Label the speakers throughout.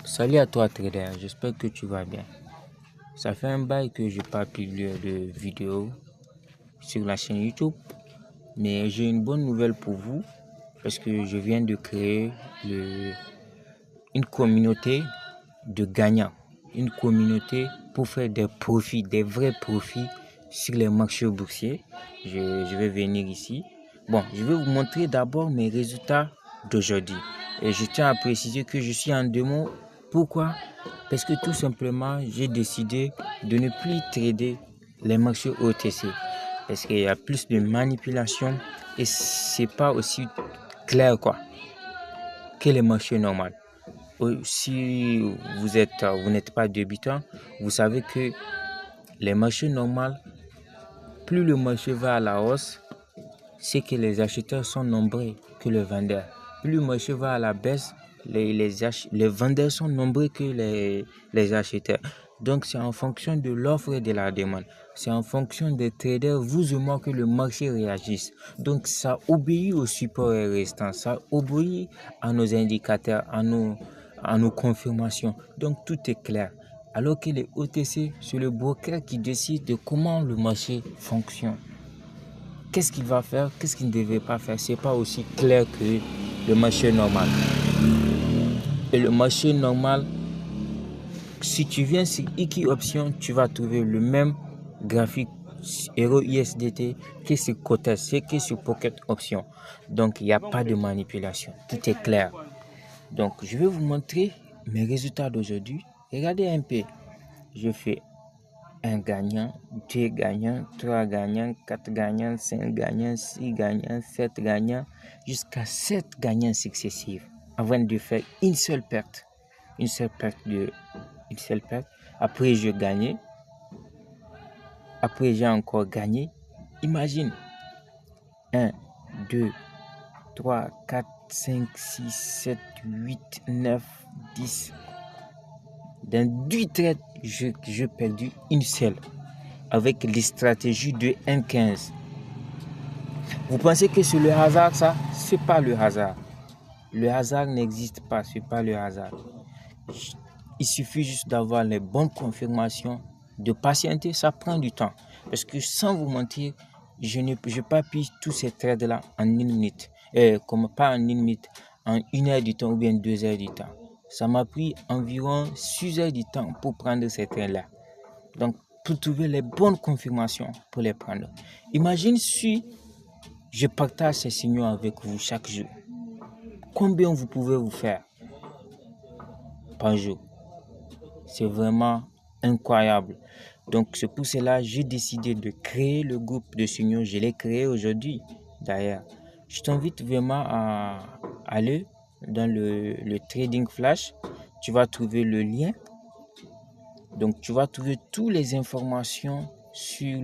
Speaker 1: Salut à toi trader, j'espère que tu vas bien. Ça fait un bail que je n'ai pas publié de vidéo sur la chaîne YouTube, mais j'ai une bonne nouvelle pour vous parce que je viens de créer une communauté de gagnants, une communauté pour faire des profits, des vrais profits sur les marchés boursiers. Je vais venir ici. Bon, je vais vous montrer d'abord mes résultats d'aujourd'hui. Et je tiens à préciser que je suis en démo. Pourquoi? Parce que tout simplement, j'ai décidé de ne plus trader les marchés OTC. Parce qu'il y a plus de manipulation et c'est pas aussi clair que les marchés normaux. Si vous n'êtes pas débutant, vous savez que les marchés normaux, plus le marché va à la hausse, c'est que les acheteurs sont nombreux que les vendeurs. Plus le marché va à la baisse, les vendeurs sont nombreux que les acheteurs. Donc, c'est en fonction de l'offre et de la demande. C'est en fonction des traders, vous et moi, que le marché réagisse. Donc, ça obéit au support et restant. Ça obéit à nos indicateurs, à nos confirmations. Donc, tout est clair. Alors que les OTC, c'est le broker qui décide de comment le marché fonctionne. Qu'est-ce qu'il va faire, qu'est-ce qu'il ne devait pas faire, c'est pas aussi clair que le marché normal. Et le marché normal, si tu viens sur Iki Option, tu vas trouver le même graphique Euro USDT que sur Cotes, que sur Pocket Option. Donc, il n'y a pas de manipulation. Tout est clair. Donc, je vais vous montrer mes résultats d'aujourd'hui. Regardez un peu. Je fais 1 gagnant, 2 gagnants, 3 gagnants, 4 gagnants, 5 gagnants, 6 gagnants, 7 gagnants, jusqu'à 7 gagnants successifs avant de faire une seule perte. Une seule perte. Après, je gagnais. Après, j'ai encore gagné. Imagine. 1, 2, 3, 4, 5, 6, 7, 8, 9, 10. Dans 8 trades, j'ai perdu une seule. Avec les stratégies de 1,15. Vous pensez que c'est le hasard ça? C'est pas le hasard. Le hasard n'existe pas, c'est pas le hasard. Il suffit juste d'avoir les bonnes confirmations, de patienter, ça prend du temps. Parce que sans vous mentir, je n'ai pas pris tous ces trades-là en une minute. Comme pas en une minute, en 1 heure du temps ou bien 2 heures du temps. Ça m'a pris environ 6 heures du temps pour prendre ces trades-là. Donc, pour trouver les bonnes confirmations pour les prendre. Imagine si je partage ces signaux avec vous chaque jour. Combien vous pouvez vous faire par jour? C'est vraiment incroyable. Donc, c'est pour cela que j'ai décidé de créer le groupe de signaux. Je l'ai créé aujourd'hui, d'ailleurs. Je t'invite vraiment à aller dans le Trading Flash. Tu vas trouver le lien. Donc, tu vas trouver toutes les informations sur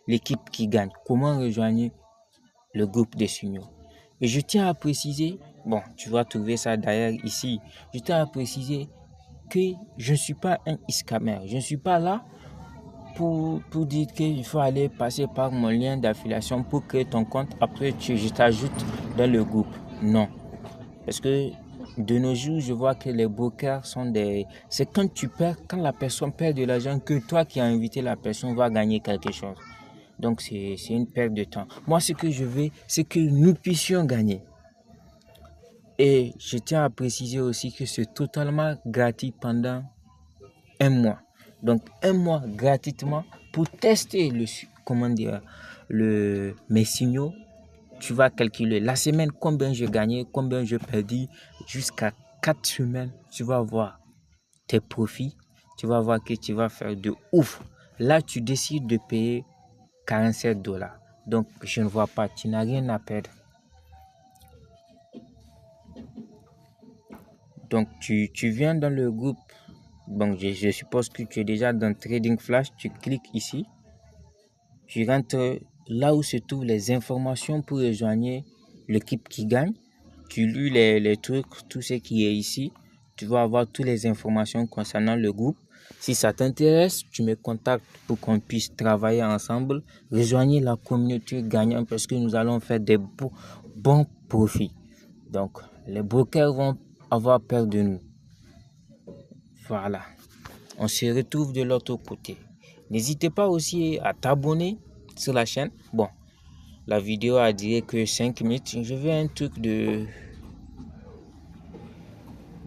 Speaker 1: l'équipe qui gagne. Comment rejoindre le groupe des signaux. Et je tiens à préciser, bon, tu vas trouver ça d'ailleurs ici. Je tiens à préciser que je ne suis pas un scammer. Je ne suis pas là pour dire qu'il faut aller passer par mon lien d'affiliation pour créer ton compte. Après, je t'ajoute dans le groupe. Non. Parce que de nos jours, je vois que les brokers sont des... C'est quand tu perds, quand la personne perd de l'argent, que toi qui as invité la personne va gagner quelque chose. Donc, c'est une perte de temps. Moi, ce que je veux, c'est que nous puissions gagner. Et je tiens à préciser aussi que c'est totalement gratuit pendant 1 mois. Donc, 1 mois gratuitement pour tester mes signaux. Tu vas calculer la semaine combien j'ai gagné, combien j'ai perdu. Jusqu'à 4 semaines, tu vas voir tes profits. Tu vas voir que tu vas faire de ouf. Là, tu décides de payer $47. Donc, je ne vois pas, tu n'as rien à perdre. Donc, tu viens dans le groupe. Donc, je suppose que tu es déjà dans Trading Flash. Tu cliques ici. Tu rentres là où se trouvent les informations pour rejoindre l'équipe qui gagne. Tu lis les trucs, tout ce qui est ici. Tu vas avoir toutes les informations concernant le groupe. Si ça t'intéresse, tu me contactes pour qu'on puisse travailler ensemble. Rejoignez la communauté gagnante parce que nous allons faire des bons profits. Donc, les brokers vont avoir peur de nous. Voilà. On se retrouve de l'autre côté. N'hésitez pas aussi à t'abonner sur la chaîne. Bon, la vidéo a duré que 5 minutes. Je veux un truc de...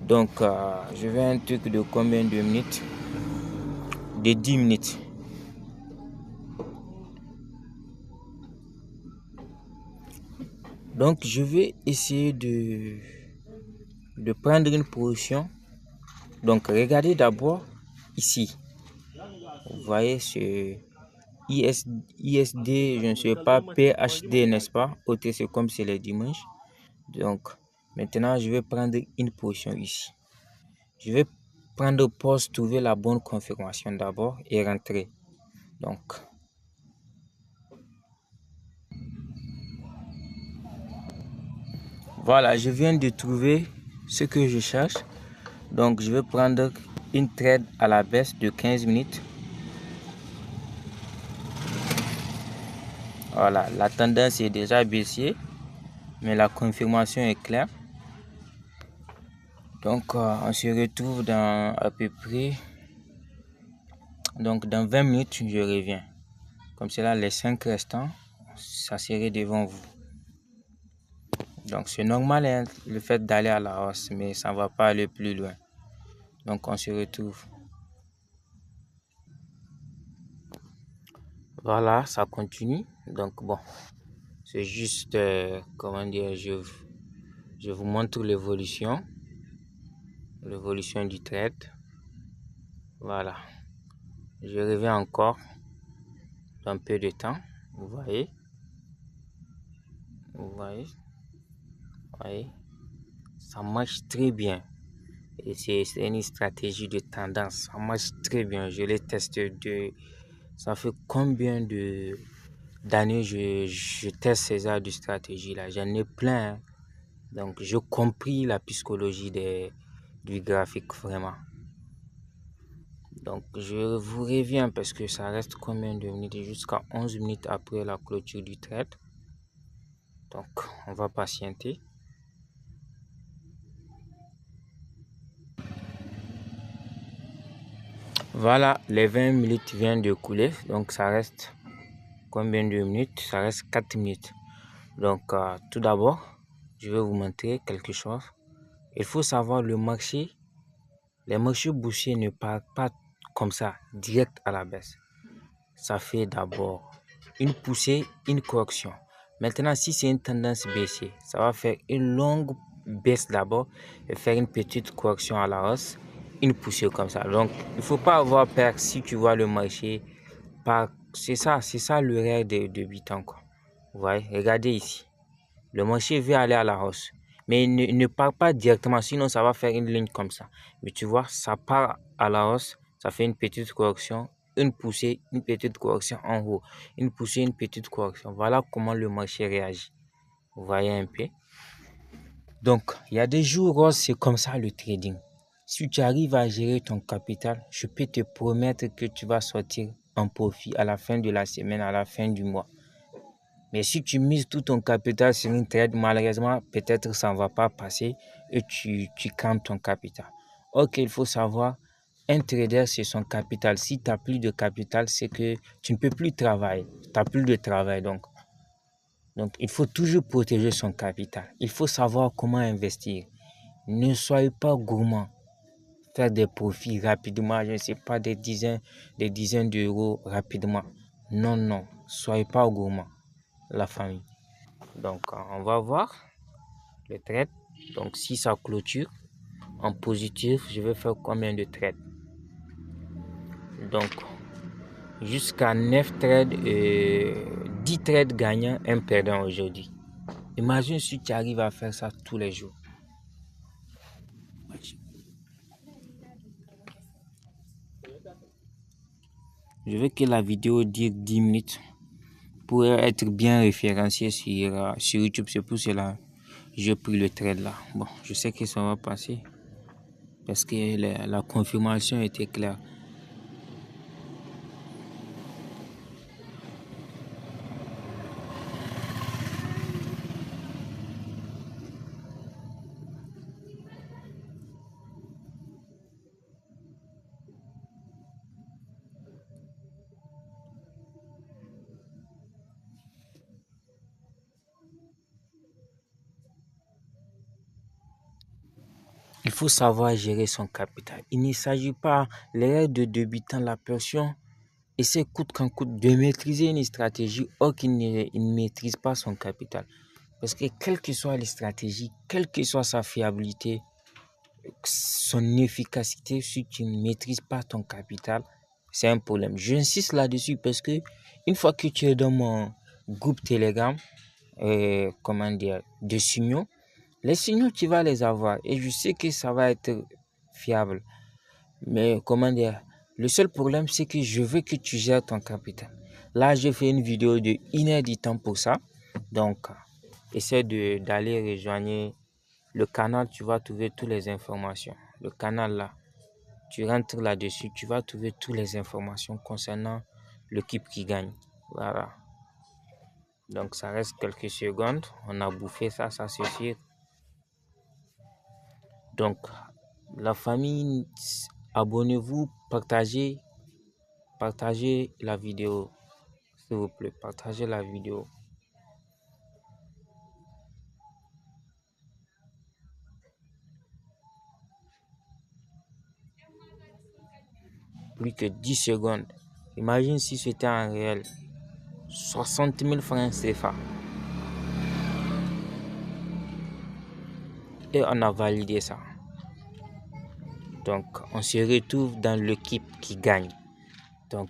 Speaker 1: Donc, je veux un truc de combien de minutes? De 10 minutes. Donc, je vais essayer de prendre une position. Donc, regardez d'abord ici. Vous voyez ce ISD, je ne sais pas, PHD, n'est-ce pas? OTC comme c'est les dimanches. Donc, maintenant, je vais prendre une position ici. Je vais prendre pause, trouver la bonne confirmation d'abord et rentrer. Donc, voilà, je viens de trouver ce que je cherche. Donc, je vais prendre une trade à la baisse de 15 minutes. Voilà, la tendance est déjà baissière, mais la confirmation est claire. Donc, on se retrouve dans à peu près... Donc, dans 20 minutes, je reviens. Comme cela, les 5 restants, ça serait devant vous. Donc, c'est normal hein, le fait d'aller à la hausse, mais ça ne va pas aller plus loin. Donc, on se retrouve. Voilà, ça continue. Donc, bon, c'est juste, comment dire, je vous montre l'évolution du trade. Voilà. Je reviens encore dans peu de temps. Vous voyez. Ça marche très bien. Et c'est une stratégie de tendance. Ça marche très bien. Je l'ai testé ça fait combien d'années je teste ces genres de stratégie là. J'en ai plein. Hein. Donc, j'ai compris la psychologie du graphique vraiment. Donc, je vous reviens parce que ça reste combien de minutes? Jusqu'à 11 minutes après la clôture du trade. Donc, on va patienter. Voilà, les 20 minutes viennent de couler. Donc, ça reste combien de minutes? Ça reste 4 minutes. Donc, tout d'abord, je vais vous montrer quelque chose. Il faut savoir les marchés boursiers ne partent pas comme ça, direct à la baisse. Ça fait d'abord une poussée, une correction. Maintenant, si c'est une tendance baissière, ça va faire une longue baisse d'abord et faire une petite correction à la hausse, une poussée comme ça. Donc, il ne faut pas avoir peur si tu vois le marché. C'est ça le rêve de Bitcoin. Vous voyez, regardez ici. Le marché veut aller à la hausse. Mais il ne part pas directement, sinon ça va faire une ligne comme ça. Mais tu vois, ça part à la hausse, ça fait une petite correction, une poussée, une petite correction en haut. Une poussée, une petite correction. Voilà comment le marché réagit. Vous voyez un peu. Donc, il y a des jours où c'est comme ça le trading. Si tu arrives à gérer ton capital, je peux te promettre que tu vas sortir en profit à la fin de la semaine, à la fin du mois. Mais si tu mises tout ton capital sur une trade, malheureusement, peut-être ça ne va pas passer et tu crames ton capital. Ok, il faut savoir, un trader, c'est son capital. Si tu n'as plus de capital, c'est que tu ne peux plus travailler. Tu n'as plus de travail. Donc, il faut toujours protéger son capital. Il faut savoir comment investir. Ne soyez pas gourmand. Faire des profits rapidement, je ne sais pas, des dizaines d'euros rapidement. Non, non, soyez pas gourmand. La famille. Donc, on va voir les trades. Donc, si ça clôture en positif, je vais faire combien de trades? Donc, jusqu'à 9 trades et 10 trades gagnants, un perdant aujourd'hui. Imagine si tu arrives à faire ça tous les jours. Je veux que la vidéo dure 10 minutes pour être bien référencié sur YouTube. C'est pour cela que j'ai pris le trade là. Bon, je sais que ça va passer parce que la confirmation était claire. Il faut savoir gérer son capital. Il ne s'agit pas, l'erreur de débutant, la personne essaie coûte qu'en coûte de maîtriser une stratégie, or qu'il ne maîtrise pas son capital. Parce que quelle que soit les stratégies, quelle que soit sa fiabilité, son efficacité, si tu ne maîtrises pas ton capital, c'est un problème. J'insiste là-dessus parce que une fois que tu es dans mon groupe Telegram, comment dire, de signaux, les signaux, tu vas les avoir et je sais que ça va être fiable. Mais comment dire, le seul problème, c'est que je veux que tu gères ton capital. Là, j'ai fait une vidéo de 1 heure du temps pour ça. Donc, essaie d'aller rejoindre le canal, tu vas trouver toutes les informations. Le canal là, tu rentres là-dessus, tu vas trouver toutes les informations concernant l'équipe qui gagne. Voilà. Donc, ça reste quelques secondes. On a bouffé ça c'est sûr. Donc, la famille, abonnez-vous, partagez la vidéo, s'il vous plaît, partagez la vidéo. Plus que 10 secondes. Imagine si c'était en réel. 60 000 francs CFA. Et on a validé ça. Donc, on se retrouve dans l'équipe qui gagne. Donc,